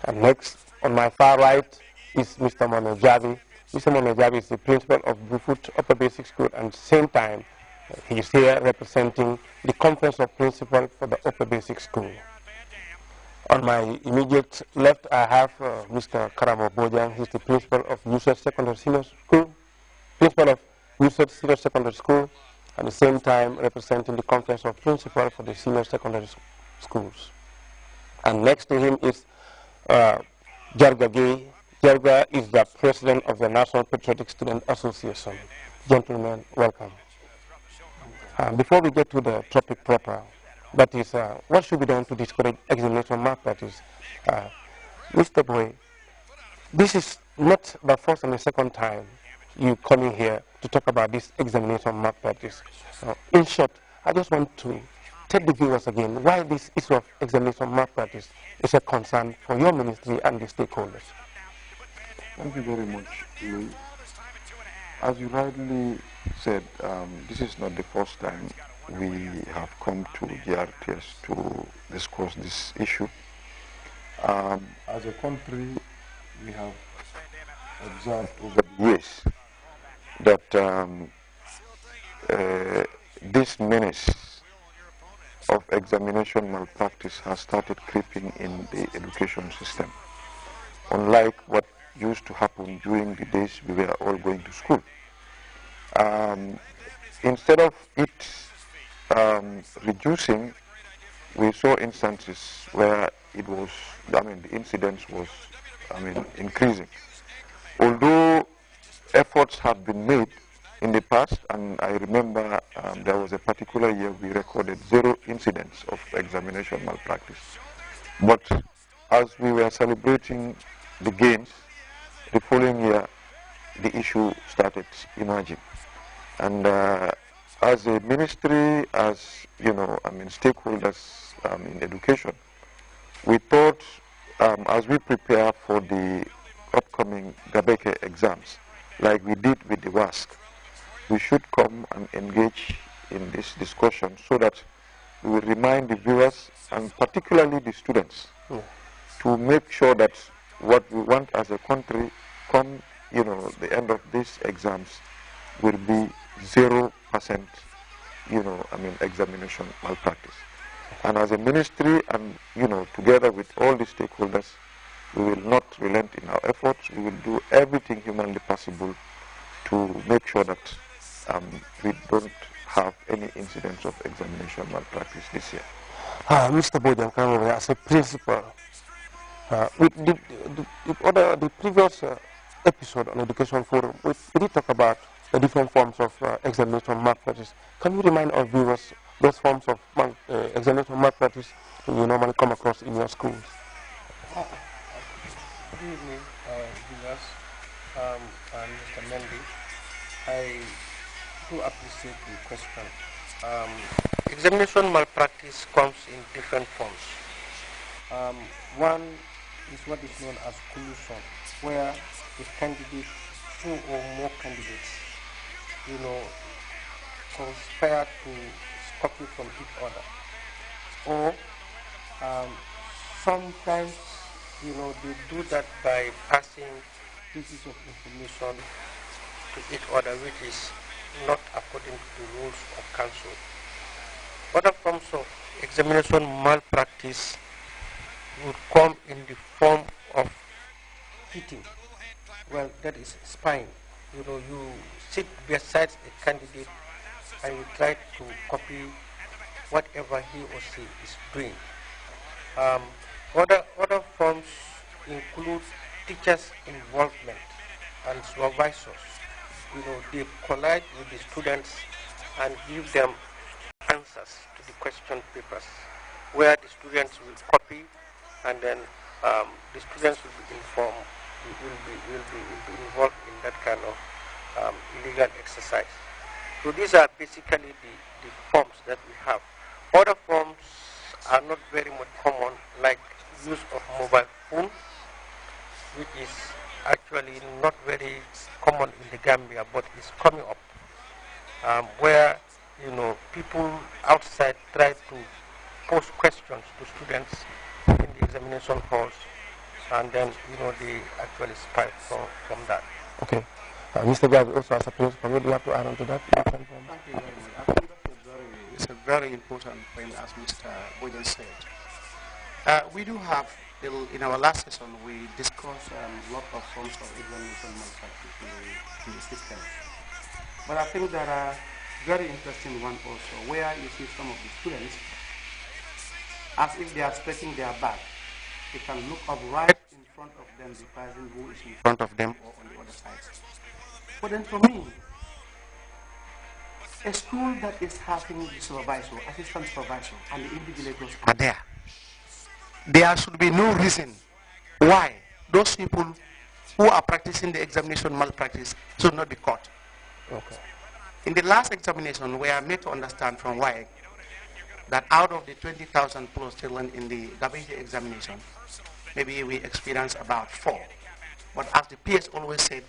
And next, on my far right, is Mr. Monojavi. Mr. Monojavi is the principal of Brufut Upper Basic School, and at the same time, he is here representing the Conference of Principals for the Upper Basic School. On my immediate left, I have Mr. Karamo Bojang. He's the principal of Yusuf Secondary Senior School, principal of Yusuf Senior Secondary School, at the same time representing the Conference of Principals for the Senior Secondary Schools. And next to him is Jarga Gay. Jarga is the president of the National Patriotic Student Association. Gentlemen, welcome. Before we get to the topic proper, that is, what should be done to discourage examination malpractice? Mr. Boy, this is not the first and the second time you coming here to talk about this examination malpractice. In short, I just want to tell the viewers again why this issue of examination malpractice is a concern for your ministry and the stakeholders. Thank you very much, Louis. As you rightly said, this is not the first time we have come to Grts to discuss this issue. As a country, we have observed over the years that this menace of examination malpractice has started creeping in the education system, unlike what used to happen during the days we were all going to school. Instead of it reducing, we saw instances where it was, the incidence was, increasing. Although efforts have been made in the past, and I remember there was a particular year we recorded 0 incidents of examination malpractice. But as we were celebrating the gains, the following year, the issue started emerging. And as a ministry, as stakeholders in education, we thought as we prepare for the upcoming Gabeke exams, like we did with the WASC, we should come and engage in this discussion so that we will remind the viewers and particularly the students to make sure that what we want as a country come the end of these exams will be 0% examination malpractice. And as a ministry and together with all the stakeholders, we will not relent in our efforts. We will do everything humanly possible to make sure that we don't have any incidents of examination malpractice this year. Mr. Bojan, as a principal, with the previous episode on Education Forum, we did talk about the different forms of examination malpractice. Can you remind our viewers those forms of examination malpractice you normally come across in your schools? Good evening, viewers, and Mr. Mendy. I do appreciate the question. Examination malpractice comes in different forms. One is what is known as collusion, where the candidate, 2 or more candidates, conspire to copy from each other. Or sometimes, they do that by passing pieces of information to each other, which is not according to the rules of council. Other forms of examination malpractice would come in the form of cheating. Well, that is spying. You sit beside a candidate and you try to copy whatever he or she is doing. Other forms include teachers' involvement and supervisors. They collide with the students and give them answers to the question papers, where the students will copy, and then the students will be informed, will be involved in that kind of illegal exercise. So these are basically the forms that we have. Other forms are not very much common, like use of mobile phone, which is actually not very common in the Gambia, but it's coming up, where people outside try to pose questions to students in the examination halls, and then they actually spike from that. Okay. Mr. Gavi, also as a principal, what do you have to add on to that? Thank you very much. I think it's a very important point, as Mr. Bojan said. We do have, in our last session, we discussed a lot of forms of examination malpractice in the system. But I think there are very interesting one also, where you see some of the students, as if they are stretching their back, they can look up right in front of them, the person who is in front of them or on the other side. But then for me, a school that is having the supervisor, assistant supervisor, and the invigilators are there should be no reason why those people who are practicing the examination malpractice should not be caught. Okay. In the last examination, we are made to understand from WIEC that out of the 20,000 plus children in the WHA examination, maybe we experienced about 4. But as the PS always said,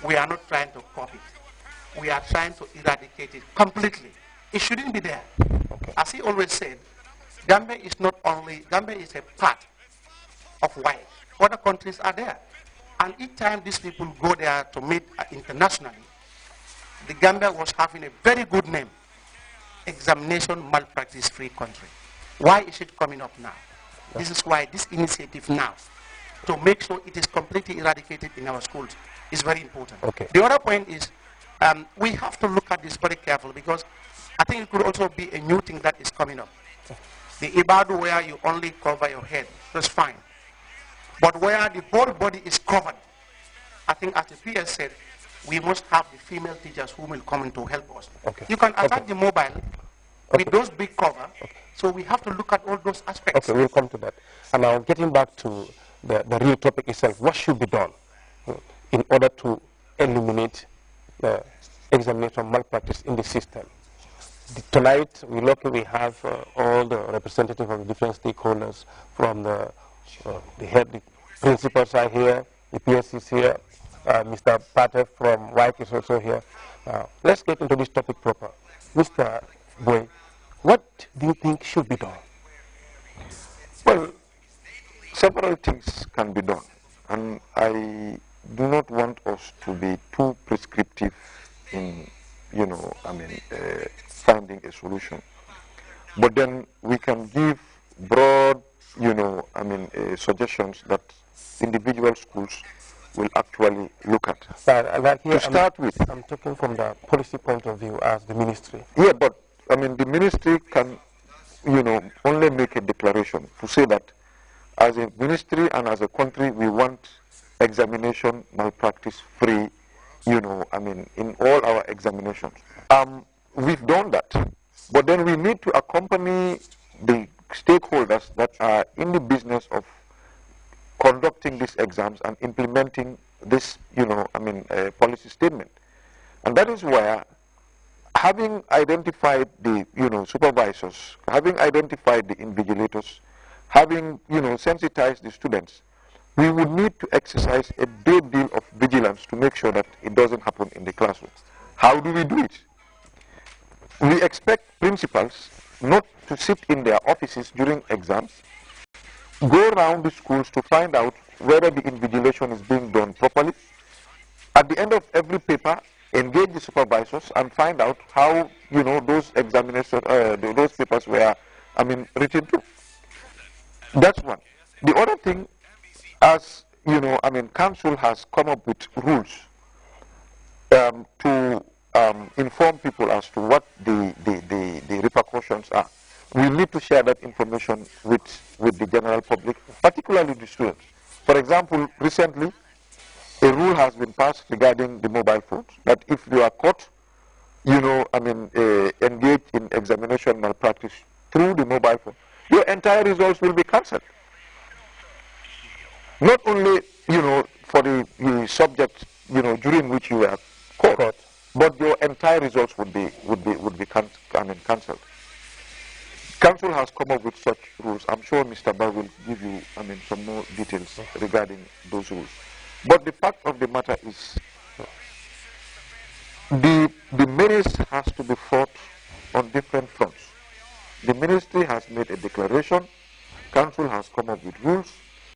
we are not trying to copy it. We are trying to eradicate it completely. It shouldn't be there. Okay. As he always said, Gambia is not only, Gambia is a part of WIEC. Other countries are there. And each time these people go there to meet internationally, the Gambia was having a very good name, examination malpractice free country. Why is it coming up now? This is why this initiative now, to make sure it is completely eradicated in our schools, is very important. Okay. The other point is, we have to look at this very carefully, because I think it could also be a new thing that is coming up. The Ibadu, where you only cover your head, that's fine. But where the whole body is covered, I think as the PS said, we must have the female teachers who will come in to help us. Okay. You can attack the mobile with those big cover, so we have to look at all those aspects. Okay, we'll come to that. And now getting back to the real topic itself, what should be done in order to eliminate the examination malpractice in the system? Tonight, we have all the representatives of the different stakeholders from the head, the principals are here, the PS is here, Mr. Patev from WIEC is also here. Let's get into this topic proper. Mr. Boy, what do you think should be done? Well, several things can be done, and I do not want us to be too prescriptive in, finding a solution. But then we can give broad, suggestions that individual schools will actually look at. Like here, to start with, I'm talking from the policy point of view as the ministry. Yeah, but the ministry can, only make a declaration to say that as a ministry and as a country, we want examination malpractice free, in all our examinations. We've done that, but then we need to accompany the stakeholders that are in the business of conducting these exams and implementing this, policy statement. And that is where, having identified the, supervisors, having identified the invigilators, having, sensitized the students, we would need to exercise a great deal of vigilance to make sure that it doesn't happen in the classroom. How do we do it? We expect principals not to sit in their offices during exams, go around the schools to find out whether the invigilation is being done properly. At the end of every paper, engage the supervisors and find out how, those examinations, those papers were, written to. That's one. The other thing, as, council has come up with rules to inform people as to what the repercussions are. We need to share that information with the general public, particularly the students. For example, recently, a rule has been passed regarding the mobile phones, that if you are caught, engaged in examination malpractice through the mobile phone, your entire results will be cancelled. Not only, for the subject, during which you were caught, but your entire results would be cancelled. Council has come up with such rules. I'm sure Mr. Bar will give you, some more details regarding those rules. But the fact of the matter is, the menace has to be fought on different fronts. The ministry has made a declaration. Council has come up with rules.